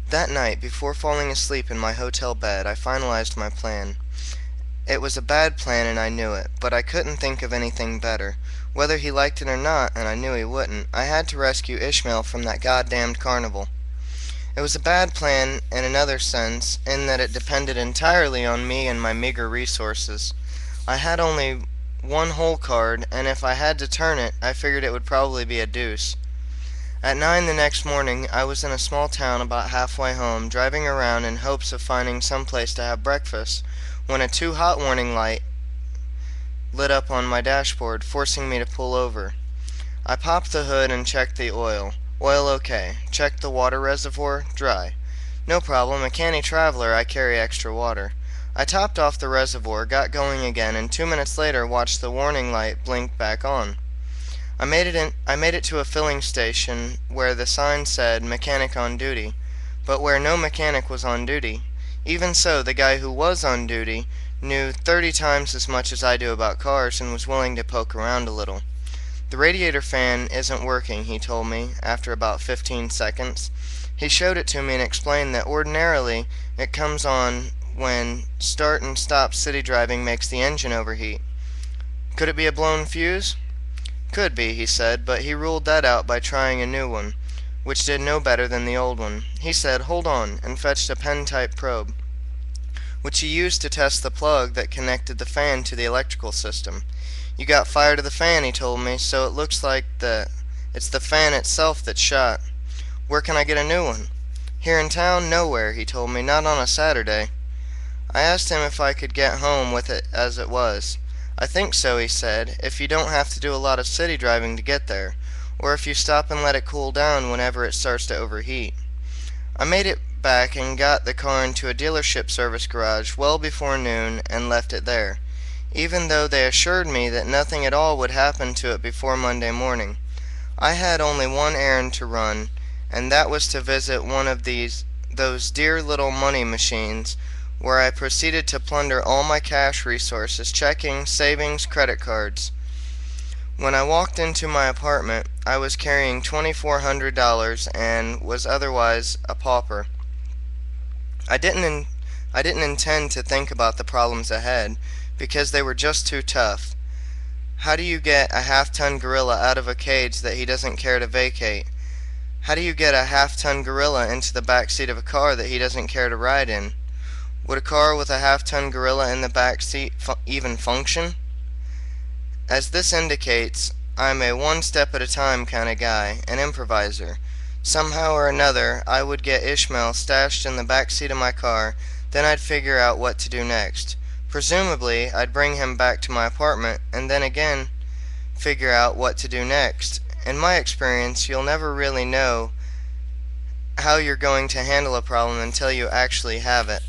That night, before falling asleep in my hotel bed, I finalized my plan. It was a bad plan and I knew it, but I couldn't think of anything better. Whether he liked it or not, and I knew he wouldn't, I had to rescue Ishmael from that goddamned carnival. It was a bad plan in another sense, in that it depended entirely on me and my meager resources. I had only one hole card, and if I had to turn it, I figured it would probably be a deuce. At 9 the next morning, I was in a small town about halfway home, driving around in hopes of finding some place to have breakfast, when a too hot warning light lit up on my dashboard, forcing me to pull over. I popped the hood and checked the oil. Oil okay. Checked the water reservoir. Dry. No problem, a canny traveler, I carry extra water. I topped off the reservoir, got going again, and 2 minutes later watched the warning light blink back on. I made it to a filling station where the sign said mechanic on duty, but where no mechanic was on duty. Even so, the guy who was on duty knew 30 times as much as I do about cars and was willing to poke around a little. The radiator fan isn't working, he told me, after about 15 seconds. He showed it to me and explained that ordinarily it comes on when start and stop city driving makes the engine overheat. Could it be a blown fuse? Could be, he said, but he ruled that out by trying a new one, which did no better than the old one. He said, "Hold on," and fetched a pen-type probe, which he used to test the plug that connected the fan to the electrical system. "You got fire to the fan," he told me, "so it looks like it's the fan itself that's shot. Where can I get a new one?" "Here in town? Nowhere," he told me, "not on a Saturday." I asked him if I could get home with it as it was. "I think so," he said, "if you don't have to do a lot of city driving to get there, or if you stop and let it cool down whenever it starts to overheat." I made it back and got the car into a dealership service garage well before noon and left it there, even though they assured me that nothing at all would happen to it before Monday morning. I had only one errand to run, and that was to visit one of those dear little money machines, where I proceeded to plunder all my cash resources, checking, savings, credit cards. When I walked into my apartment, I was carrying $2,400 and was otherwise a pauper. I didn't intend to think about the problems ahead, because they were just too tough. How do you get a half-ton gorilla out of a cage that he doesn't care to vacate? How do you get a half-ton gorilla into the back seat of a car that he doesn't care to ride in? Would a car with a half-ton gorilla in the back seat even function? As this indicates, I'm a one-step-at-a-time kind of guy, an improviser. Somehow or another, I would get Ishmael stashed in the back seat of my car, then I'd figure out what to do next. Presumably, I'd bring him back to my apartment, and then again figure out what to do next. In my experience, you'll never really know how you're going to handle a problem until you actually have it.